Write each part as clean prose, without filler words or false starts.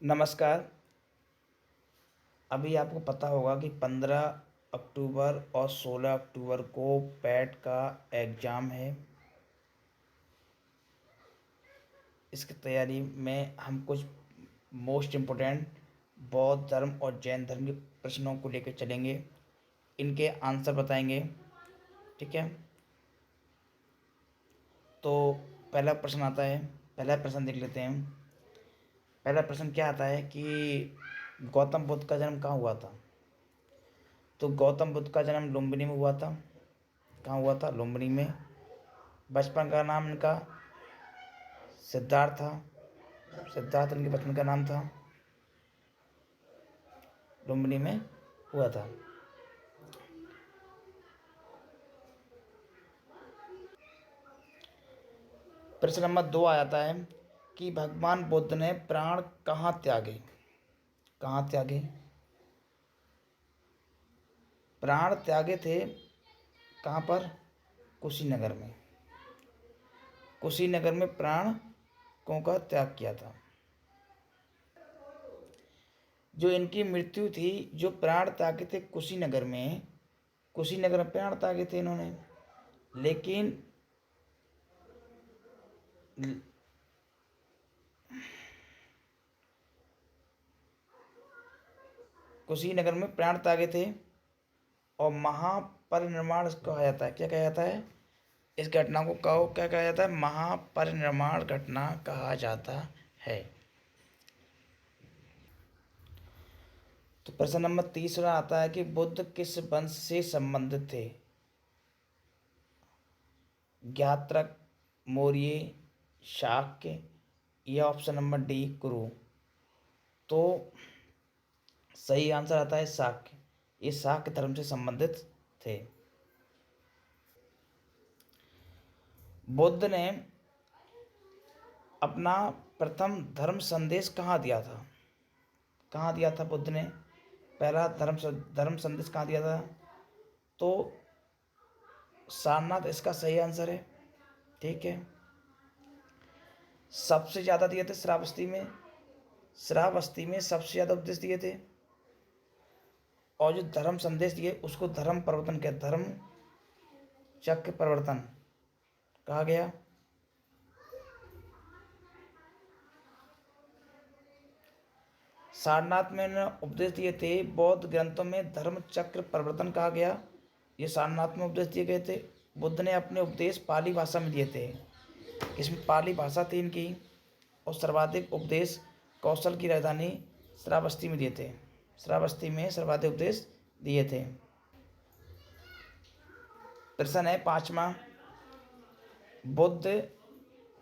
नमस्कार। अभी आपको पता होगा कि 15 अक्टूबर और 16 अक्टूबर को पैट का एग्ज़ाम है। इसकी तैयारी में हम कुछ मोस्ट इम्पोर्टेंट बौद्ध धर्म और जैन धर्म के प्रश्नों को लेकर चलेंगे। इनके आंसर बताएंगे। ठीक है, तो पहला प्रश्न आता है। पहला प्रश्न देख लेते हैं। पहला प्रश्न क्या आता है कि गौतम बुद्ध का जन्म कहाँ हुआ था। तो गौतम बुद्ध का जन्म लुम्बिनी में हुआ था। कहाँ हुआ था? लुम्बिनी में। बचपन का नाम इनका सिद्धार्थ था। सिद्धार्थ इनके बचपन का नाम था। लुम्बिनी में हुआ था। प्रश्न नंबर 2 आ जाता है कि भगवान बुद्ध ने प्राण कहाँ त्यागे। कहाँ त्यागे? प्राण त्यागे थे कहाँ पर? कुशीनगर में। कुशीनगर में प्राण का त्याग किया था। जो इनकी मृत्यु थी, जो प्राण त्यागे थे कुशीनगर में, कुशीनगर में प्राण त्यागे थे इन्होंने। लेकिन कुशीनगर में प्राण त्यागे थे और महापरिनिर्वाण इसको कहा जाता है। क्या कहा जाता है? इस घटना को कहो क्या कहा जाता है? महापरिनिर्वाण घटना कहा जाता है। तो प्रश्न नंबर 3 आता है कि बुद्ध किस वंश से संबंधित थे। ज्ञात्रक, मौर्य, शाक्य या ऑप्शन नंबर डी कुरु। तो सही आंसर आता है शाक्य। ये शाक्य धर्म से संबंधित थे। बुद्ध ने अपना प्रथम धर्म संदेश कहाँ दिया था? कहाँ दिया था बुद्ध ने पहला धर्म संदेश कहाँ दिया था? तो सारनाथ इसका सही आंसर है। ठीक है, सबसे ज़्यादा दिए थे श्रावस्ती में। श्रावस्ती में सबसे ज़्यादा उपदेश दिए थे। और जो धर्म संदेश दिए उसको धर्म परिवर्तन के धर्म चक्र परिवर्तन कहा गया। सारनाथ में उन्होंने उपदेश दिए थे। बौद्ध ग्रंथों में धर्म चक्र परिवर्तन कहा गया। ये सारनाथ में उपदेश दिए गए थे। बुद्ध ने अपने उपदेश पाली भाषा में दिए थे। इसमें पाली भाषा थी इनकी। और सर्वाधिक उपदेश कौशल की राजधानी श्रावस्ती में दिए थे। श्रावस्ती में सर्वाधिक उपदेश दिए थे। प्रश्न है 5वां।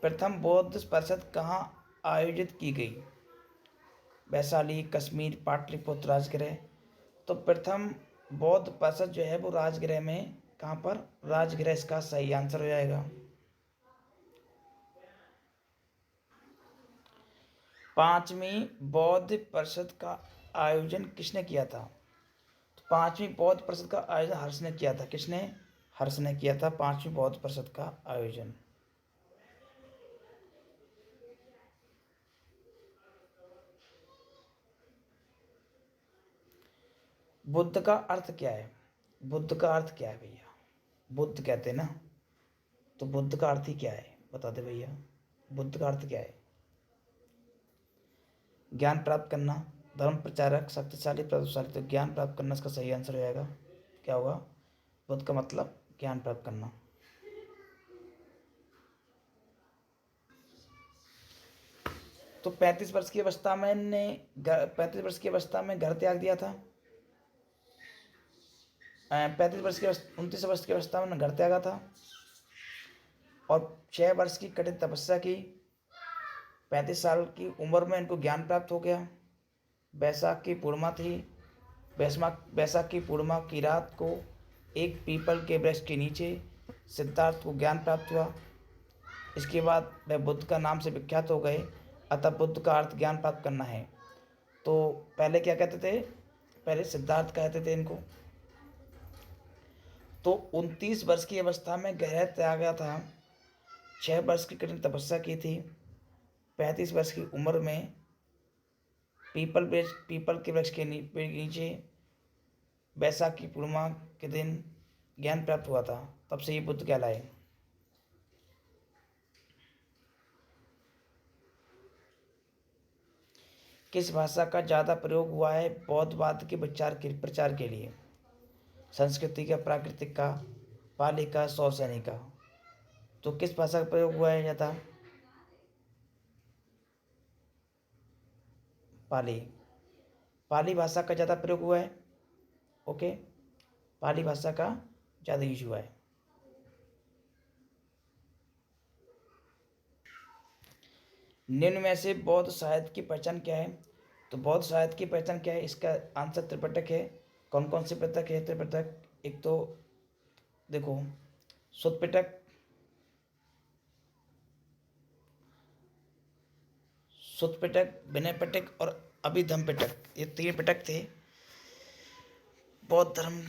प्रथम बौद्ध परिषद कहाँ आयोजित की गई? वैशाली, कश्मीर, पाटलिपुत्र, राजगृह। तो प्रथम बौद्ध परिषद जो है वो राजगृह में। कहाँ पर? राजगृह इसका सही आंसर हो जाएगा। 5वीं बौद्ध परिषद का आयोजन किसने किया था? तो 5वीं बौद्ध परिषद का आयोजन हर्ष ने किया था। किसने? हर्ष ने किया था 5वीं बौद्ध परिषद का आयोजन। बुद्ध का अर्थ क्या है? बुद्ध का अर्थ क्या है भैया? बुद्ध कहते हैं ना, तो बुद्ध का अर्थ ही क्या है बता दे भैया। बुद्ध का अर्थ क्या है? ज्ञान प्राप्त करना, धर्म प्रचारक, शक्तिशाली, प्रभावशाली। तो ज्ञान प्राप्त करना इसका सही आंसर हो जाएगा। क्या होगा? बुद्ध का मतलब ज्ञान प्राप्त करना। तो 35 वर्ष की अवस्था में 35 वर्ष की अवस्था में घर त्याग दिया था। 29 वर्ष की अवस्था में घर त्यागा था और 6 वर्ष की कठिन तपस्या की। 35 साल की उम्र में इनको ज्ञान प्राप्त हो गया। बैसाख की पूर्णिमा थी। बैसाख की पूर्णिमा की रात को एक पीपल के वृक्ष के नीचे सिद्धार्थ को ज्ञान प्राप्त हुआ। इसके बाद वह बुद्ध का नाम से विख्यात हो गए। अतः बुद्ध का अर्थ ज्ञान प्राप्त करना है। तो पहले क्या कहते थे? पहले सिद्धार्थ कहते थे इनको। तो 29 वर्ष की अवस्था में गृह त्यागा था। 6 वर्ष की कठिन तपस्या की थी। 35 वर्ष की उम्र में पीपल के वृक्ष के पेड़ के नीचे बैसाखी पूर्णिमा के दिन ज्ञान प्राप्त हुआ था, तब से ये बुद्ध कहलाए। किस भाषा का ज़्यादा प्रयोग हुआ है बौद्धवाद के प्रचार के लिए? संस्कृति का, प्राकृतिक का, पाली का, सौसैनी का? तो किस भाषा का प्रयोग हुआ है ज़्यादा? पाली। पाली भाषा का ज़्यादा प्रयोग हुआ है। ओके, पाली भाषा का ज़्यादा यूज हुआ है। निम्न में से बौद्ध साहित्य की पहचान क्या है? तो बौद्ध साहित्य की पहचान क्या है? इसका आंसर त्रिपिटक है। कौन कौन से पिटक है त्रिपिटक? एक तो देखो, शुद्ध पिटक, शुद्ध पिटक, विनय पिटक और अभिधम्म पिटक, ये 3 पिटक थे। बौद्ध धर्म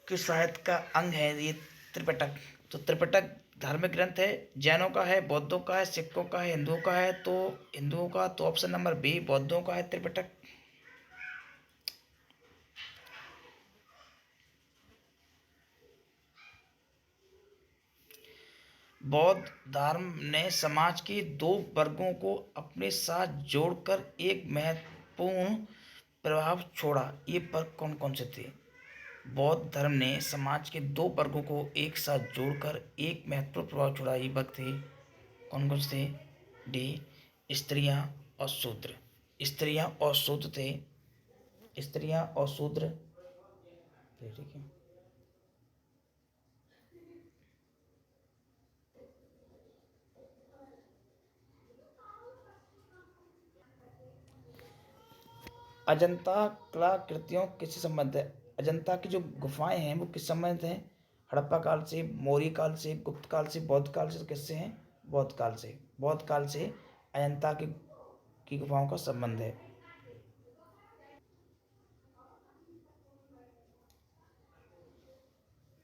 के साहित्य का अंग है ये त्रिपिटक। तो त्रिपिटक धार्मिक ग्रंथ है, जैनों का है, बौद्धों का है, सिखों का है, हिंदुओं का है। तो हिंदुओं का तो ऑप्शन नंबर बी, बौद्धों का है त्रिपिटक। बौद्ध धर्म ने समाज के 2 वर्गों को अपने साथ जोड़कर एक महत्वपूर्ण प्रभाव छोड़ा। ये वर्ग कौन कौन से थे? बौद्ध धर्म ने समाज के 2 वर्गों को एक साथ जोड़कर एक महत्वपूर्ण प्रभाव छोड़ा। ये वर्ग थे कौन कौन से थे? डी, स्त्रियां और शूद्र। स्त्रियां और शूद्र थे, स्त्रियां और शूद्र। ठीक है। अजंता कलाकृतियों किससे संबंधित है? अजंता की जो गुफाएं हैं वो किस संबंधित हैं? हड़प्पा काल से, मौर्य काल से, गुप्त काल से, बौद्ध काल से? किससे हैं? बौद्ध काल से। बौद्ध काल से अजंता की गुफाओं का संबंध है।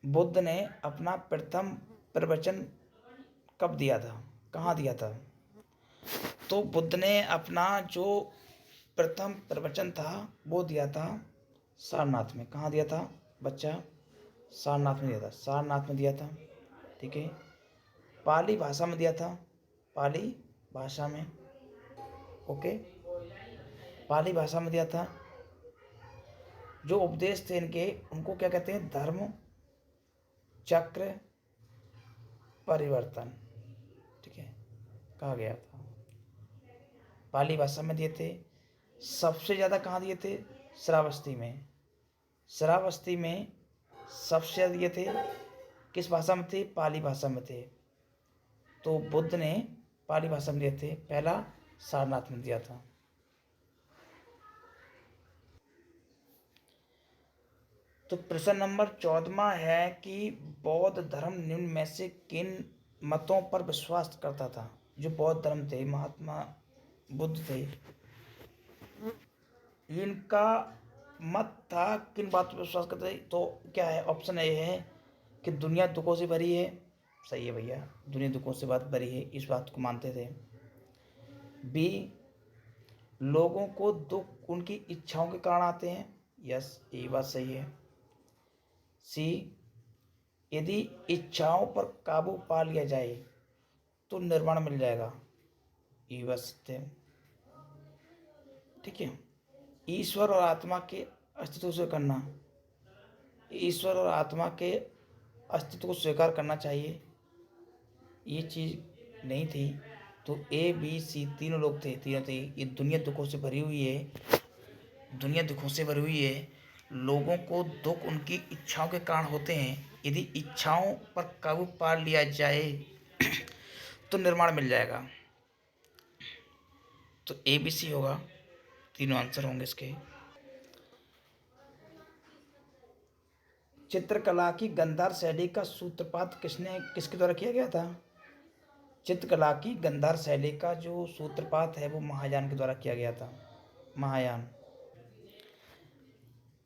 बुद्ध ने अपना प्रथम प्रवचन कब दिया था? कहाँ दिया था? तो बुद्ध ने अपना जो प्रथम प्रवचन था वो दिया था सारनाथ में। कहाँ दिया था बच्चा? सारनाथ में दिया था, सारनाथ में दिया था। ठीक है। पाली भाषा में दिया था, पाली भाषा में। ओके, पाली भाषा में दिया था। जो उपदेश थे इनके, उनको क्या कहते हैं? धर्म चक्र परिवर्तन। ठीक है, कहा गया था। पाली भाषा में दिए थे। सबसे ज़्यादा कहाँ दिए थे? श्रावस्ती में। श्रावस्ती में सबसे ज़्यादा दिए थे। किस भाषा में थे? पाली भाषा में थे। तो बुद्ध ने पाली भाषा में दिए थे, पहला सारनाथ में दिया था। तो प्रश्न नंबर 14वां है कि बौद्ध धर्म निम्न में से किन मतों पर विश्वास करता था? जो बौद्ध धर्म थे, महात्मा बुद्ध थे, इनका मत था किन बातों पर विश्वास करते थे? तो क्या है? ऑप्शन ए है कि दुनिया दुखों से भरी है। सही है भैया, दुनिया दुखों से बात भरी है, इस बात को मानते थे। बी, लोगों को दुख उनकी इच्छाओं के कारण आते हैं। यस, ये बात सही है। सी, यदि इच्छाओं पर काबू पा लिया जाए तो निर्वाण मिल जाएगा। ये बात सत्य है। ठीक है। ईश्वर और आत्मा के अस्तित्व से करना, ईश्वर और आत्मा के अस्तित्व को स्वीकार करना चाहिए, ये चीज़ नहीं थी। तो ए बी सी तीनों लोग थे, तीनों थे। ये दुनिया दुखों से भरी हुई है, दुनिया दुखों से भरी हुई है। लोगों को दुख उनकी इच्छाओं के कारण होते हैं। यदि इच्छाओं पर काबू पा लिया जाए तो निर्माण मिल जाएगा। तो ए बी सी होगा, तीनों आंसर होंगे इसके। चित्रकला की गांधार शैली का सूत्रपात किसके द्वारा किया गया था? चित्रकला की गांधार शैली का जो सूत्रपात है वो महायान के द्वारा किया गया था, महायान।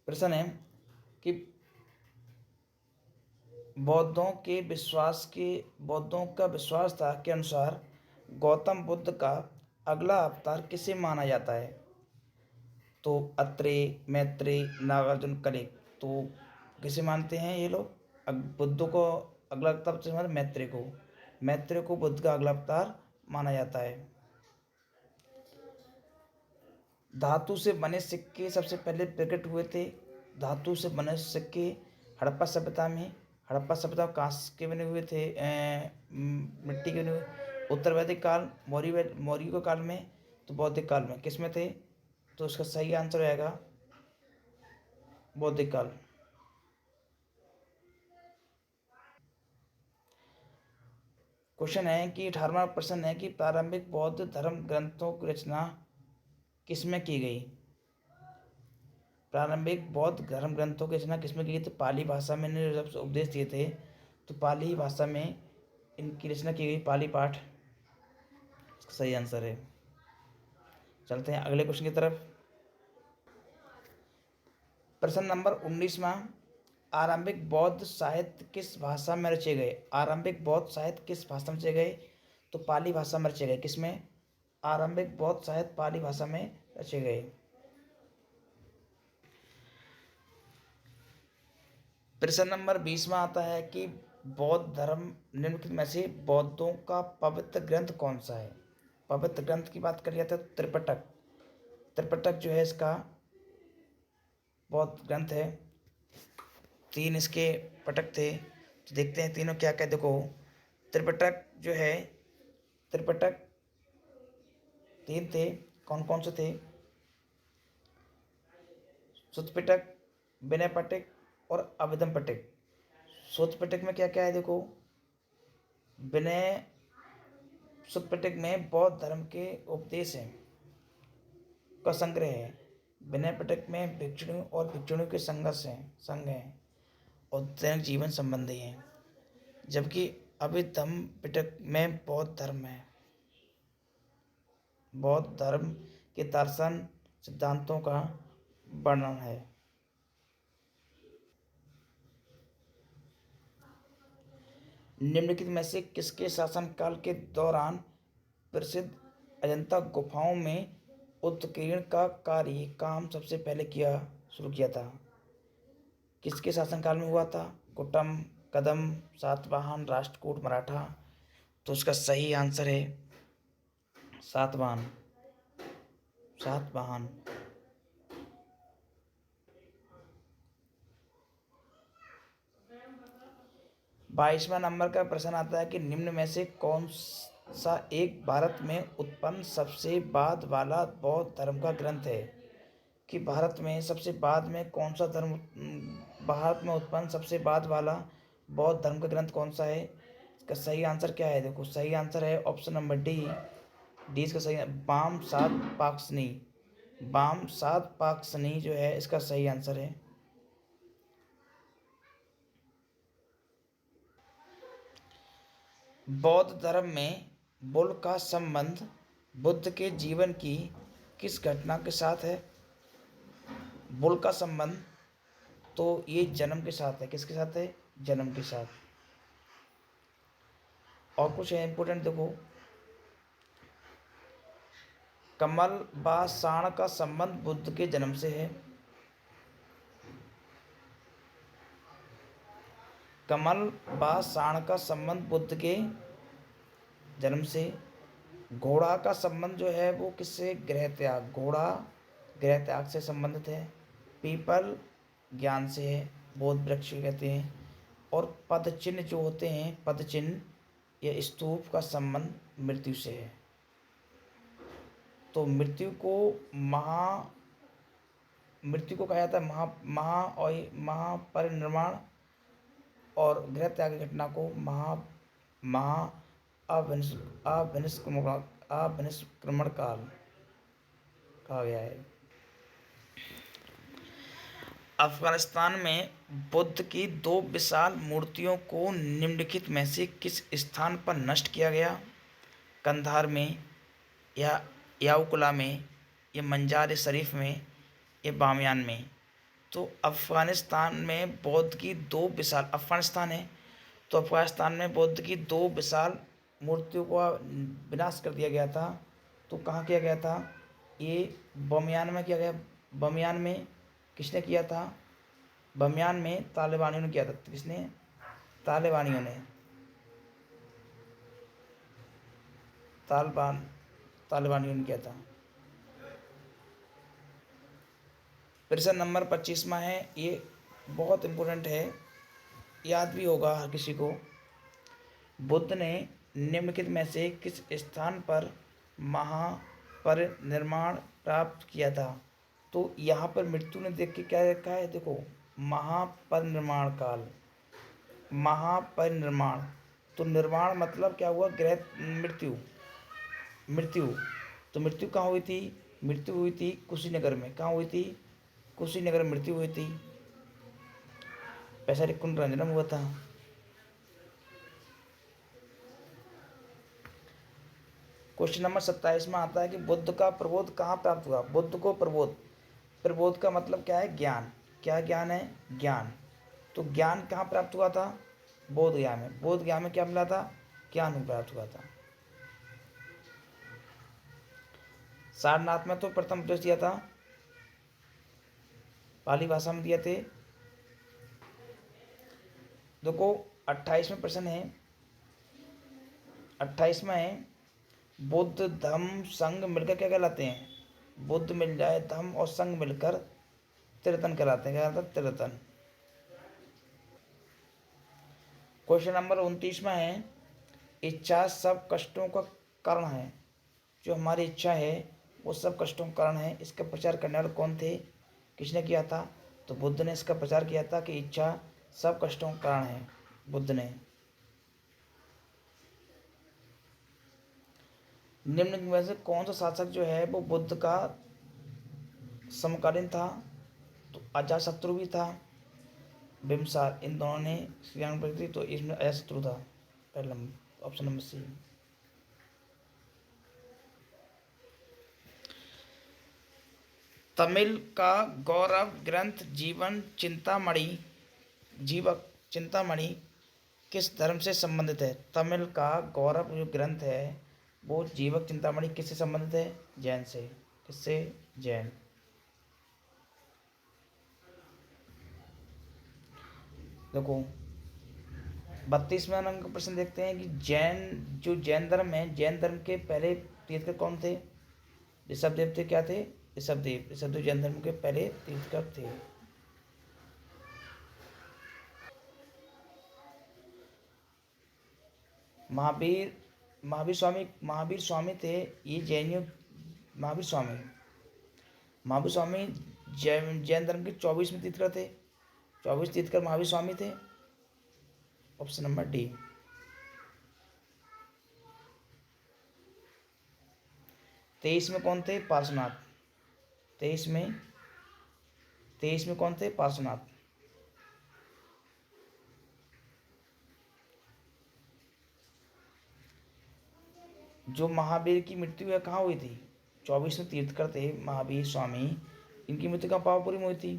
प्रश्न है कि बौद्धों का विश्वास था के अनुसार गौतम बुद्ध का अगला अवतार किसे माना जाता है? तो अत्रे, मैत्रेय, नागार्जुन, कलिक। तो किसे मानते हैं ये लोग? बुद्ध को अगला अवतार से मानते, मैत्रेय को। मैत्रेय को बुद्ध का अगला अवतार माना जाता है। धातु से बने सिक्के सबसे पहले प्रकट हुए थे। धातु से बने सिक्के हड़प्पा सभ्यता में, हड़प्पा सभ्यता कांस्य के बने हुए थे, मिट्टी के बने हुए। उत्तर वैदिक काल, मौर्य के काल में, तो बौद्धिक काल में किस में थे? तो उसका सही आंसर आएगा बौद्धिक काल। क्वेश्चन है कि 18वां प्रश्न है कि प्रारंभिक बौद्ध धर्म ग्रंथों की रचना किसमें की गई? प्रारंभिक बौद्ध धर्म ग्रंथों की रचना किसमें की गई थी? पाली भाषा में इन्होंने जब उपदेश दिए थे तो पाली भाषा में इनकी रचना की गई, पाली पाठ सही आंसर है। चलते हैं अगले क्वेश्चन की तरफ। प्रश्न नंबर 19वां, आरंभिक बौद्ध साहित्य किस भाषा में रचे गए? आरंभिक बौद्ध साहित्य किस भाषा में रचे गए? तो पाली भाषा में रचे गए। किसमें? आरंभिक बौद्ध साहित्य पाली भाषा में रचे गए। प्रश्न नंबर 20वां आता है कि बौद्ध धर्म निम्नलिखित में से बौद्धों का पवित्र ग्रंथ कौन सा है? पवित्र ग्रंथ की बात करिए तो त्रिपिटक। त्रिपिटक जो है इसका बौद्ध ग्रंथ है। 3 इसके पटक थे, तो देखते हैं तीनों क्या क्या। देखो, त्रिपिटक जो है, त्रिपिटक 3 थे। कौन कौन से थे? सुत्त पिटक, विनय पिटक और अभिधम पिटक। सुत्त पिटक में क्या क्या है? देखो, विनय सुत्त पिटक में बौद्ध धर्म के उपदेश हैं का संग्रह है। विनय पिटक में भिक्षुणियों और भिक्षुणियों के संघ हैं और दैनिक जीवन संबंधी हैं। जबकि अभिधम पिटक में बौद्ध धर्म है, बौद्ध धर्म के दर्शन सिद्धांतों का वर्णन है। निम्नलिखित में से किसके शासनकाल के दौरान प्रसिद्ध अजंता गुफाओं में उत्कीर्ण का काम सबसे पहले शुरू किया था? किसके शासनकाल में हुआ था? कुटुम, कदम, सातवाहन, राष्ट्रकूट, मराठा। तो उसका सही आंसर है सातवाहन। सातवाहन। 22वां नंबर का प्रश्न आता है कि निम्न में से कौन सा एक भारत में उत्पन्न सबसे बाद वाला बौद्ध धर्म का ग्रंथ है? कि भारत में सबसे बाद में कौन सा धर्म, भारत में उत्पन्न सबसे बाद वाला बौद्ध धर्म का ग्रंथ कौन सा है? इसका सही आंसर क्या है? देखो, सही आंसर है ऑप्शन नंबर डी। डी इसका सही, बाम सात पाक्सनी। बाम सात पाक्सनी जो है इसका सही आंसर है। बौद्ध धर्म में बुल का संबंध बुद्ध के जीवन की किस घटना के साथ है? बुल का संबंध तो ये जन्म के साथ है। किसके साथ है? जन्म के साथ। और कुछ है इंपोर्टेंट, देखो, कमल व साण का संबंध बुद्ध के जन्म से है। कमल व साण का संबंध बुद्ध के जन्म से। घोड़ा का संबंध जो है वो किससे? गृह त्याग। घोड़ा गृह त्याग से संबंधित है। पीपल ज्ञान से है, बोध वृक्ष कहते हैं। और पद चिन्ह जो होते हैं, पद चिन्ह या स्तूप का संबंध मृत्यु से है। तो मृत्यु को कहा जाता है महापरिनिर्वाण, और गृह त्याग की घटना को अभिनिष्क्रमण काल कहा गया है। अफगानिस्तान में बुद्ध की 2 विशाल मूर्तियों को निम्नलिखित में से किस स्थान पर नष्ट किया गया? कंधार में, या याउकुला में, या मंजार शरीफ में, या बामियान में। तो अफगानिस्तान में बुद्ध की 2 विशाल, अफगानिस्तान है तो अफगानिस्तान में बुद्ध की 2 विशाल मूर्तियों का विनाश कर दिया गया था। तो कहाँ किया गया था? ये बामियान में किया गया। बमयान में किसने किया था? बमयान में तालिबानियों ने किया था। किसने? तालिबानियों ने। तालिबानियों ने किया था। प्रश्न नंबर 25वां है, ये बहुत इम्पोर्टेंट है, याद भी होगा हर किसी को। बुद्ध ने निम्नलिखित में से किस स्थान पर महापरिनिर्वाण प्राप्त किया था? तो यहाँ पर मृत्यु ने देख के क्या लिखा है, देखो, महापरिनिर्वाण काल, महापरिनिर्वाण। तो निर्वाण मतलब क्या हुआ? ग्रह, मृत्यु, मृत्यु। तो मृत्यु कहाँ हुई थी? मृत्यु हुई थी कुशीनगर में। कहाँ हुई थी? कुशीनगर में मृत्यु हुई थी। पैसा कुंड जन्म हुआ था। क्वेश्चन नंबर 27 में आता है कि बुद्ध का प्रबोध कहाँ प्राप्त हुआ? बुद्ध को प्रबोध, प्रबोध का मतलब क्या है? ज्ञान। क्या ज्ञान है? ज्ञान। तो ज्ञान कहाँ प्राप्त हुआ था? बोध गया में। बोध गया में क्या मिला था? ज्ञान प्राप्त हुआ था। सारनाथ में तो प्रथम उपदेश दिया था, पाली भाषा में दिए थे। देखो 28वें प्रश्न है, 28वां है, बुद्ध धम्म संघ मिलकर क्या कहलाते हैं? बुद्ध मिल जाए, धम्म और संघ मिलकर त्रिरत्न कहलाते हैं। क्या कहलाता है? त्रिरत्न। क्वेश्चन नंबर 29वां है, इच्छा सब कष्टों का कारण है। जो हमारी इच्छा है वो सब कष्टों का कारण है। इसका प्रचार करने वाले कौन थे? किसने किया था? तो बुद्ध ने इसका प्रचार किया था कि इच्छा सब कष्टों का कारण है, बुद्ध ने। निम्न में से कौन सा शासक जो है वो बुद्ध का समकालीन था? तो अजातशत्रु भी था, बिम्बसार, इन दोनों ने श्रीलंका पर थी। तो इसमें अजातशत्रु था, पहला ऑप्शन नंबर सी। तमिल का गौरव ग्रंथ जीवन चिंतामणि, जीवक चिंतामणि किस धर्म से संबंधित है? तमिल का गौरव जो ग्रंथ है वो जीवक चिंतामणि किससे संबंधित है? जैन से। किससे? जैन। देखो 32वें नंबर का प्रश्न देखते हैं कि जैन, जो जैन धर्म है, जैन धर्म के पहले तीर्थकर कौन थे? ऋषभदेव थे। क्या थे? ऋषभदेव। ऋषभदेव जैन धर्म के पहले तीर्थकर थे। महावीर, महावीर स्वामी थे ये जैनियों। महावीर स्वामी, महावीर स्वामी जैन धर्म के 24वें तीर्थकर थे। 24 तीर्थकर महावीर स्वामी थे। Option number D. 23 में कौन थे? पार्श्वनाथ। 23 में कौन थे? पार्श्वनाथ। जो महावीर की मृत्यु है कहाँ हुई थी? 24 में तीर्थकर थे महावीर स्वामी, इनकी मृत्यु कहाँ? पावापुरी में हुई थी।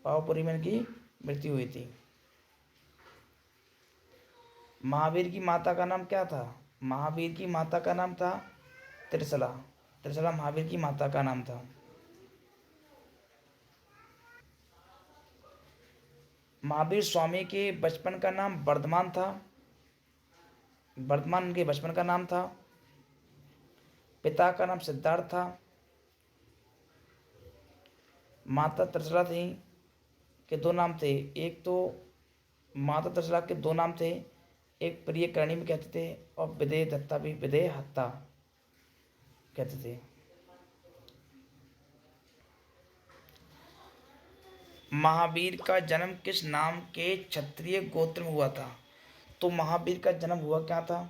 पावापुरी में इनकी मृत्यु हुई थी। महावीर की माता का नाम क्या था? महावीर की माता का नाम था त्रिशला। त्रिशला महावीर की माता का नाम था। महावीर स्वामी के बचपन का नाम वर्धमान था। वर्धमान उनके बचपन का नाम था। पिता का नाम सिद्धार्थ था। माता त्रिशला थी, के दो नाम थे। एक तो माता त्रिशला के दो नाम थे, एक प्रिय करणी भी कहते थे और विदेह दत्ता भी, विदेह हत्ता कहते थे। महावीर का जन्म किस नाम के क्षत्रिय गोत्र में हुआ था? तो महावीर का जन्म हुआ क्या था?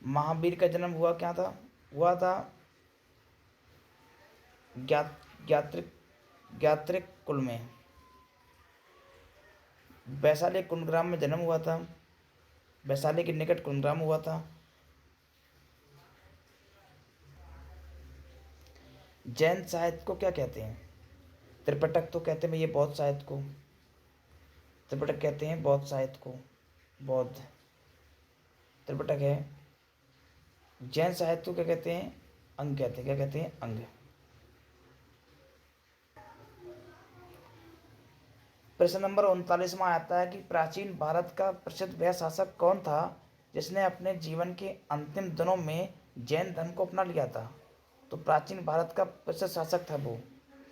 महावीर का जन्म हुआ क्या था? हुआ था ज्ञात ज्ञात्रिक ज्ञात्रिक कुल में। वैशाली कुंडग्राम में जन्म हुआ था। वैशाली के निकट कुंडग्राम हुआ था। जैन साहित्य को क्या कहते हैं? त्रिपिटक तो कहते हैं ये बौद्ध साहित्य को, त्रिपिटक कहते हैं बौद्ध साहित्य को, बौद्ध त्रिपिटक है। जैन साहित्य को क्या कहते हैं? अंग कहते हैं। क्या कहते हैं? अंग। प्रश्न नंबर 39वां आता है कि प्राचीन भारत का प्रसिद्ध वह शासक कौन था जिसने अपने जीवन के अंतिम दिनों में जैन धर्म को अपना लिया था? तो प्राचीन भारत का प्रसिद्ध शासक था वो,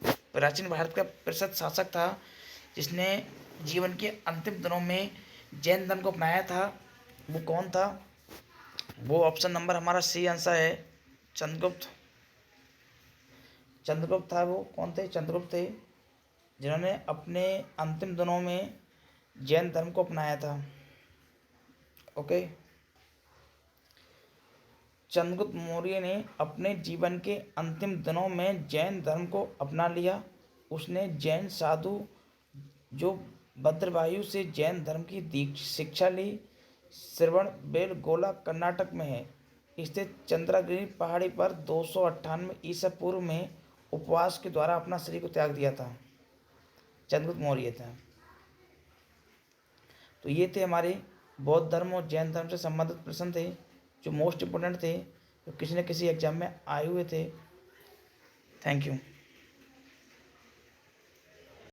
प्राचीन भारत का प्रसिद्ध शासक था जिसने जीवन के अंतिम दिनों में जैन धर्म को अपनाया था। वो कौन था? वो ऑप्शन नंबर हमारा सी आंसर है, चंद्रगुप्त। चंद्रगुप्त था। वो कौन थे? चंद्रगुप्त थे, जिन्होंने अपने अंतिम दिनों में जैन धर्म को अपनाया था। ओके। चंद्रगुप्त मौर्य ने अपने जीवन के अंतिम दिनों में जैन धर्म को अपना लिया। उसने जैन साधु जो भद्रवायु से जैन धर्म की शिक्षा ली। श्रवण बेलगोला कर्नाटक में है स्थित चंद्रगिरी पहाड़ी पर 298 ईसा पूर्व में उपवास के द्वारा अपना शरीर को त्याग दिया था। चंद्रगुप्त मौर्य था। तो ये थे हमारे बौद्ध धर्म और जैन धर्म से संबंधित प्रश्न थे जो मोस्ट इम्पोर्टेंट थे, जो किसी न किसी एग्जाम में आए हुए थे। Thank you.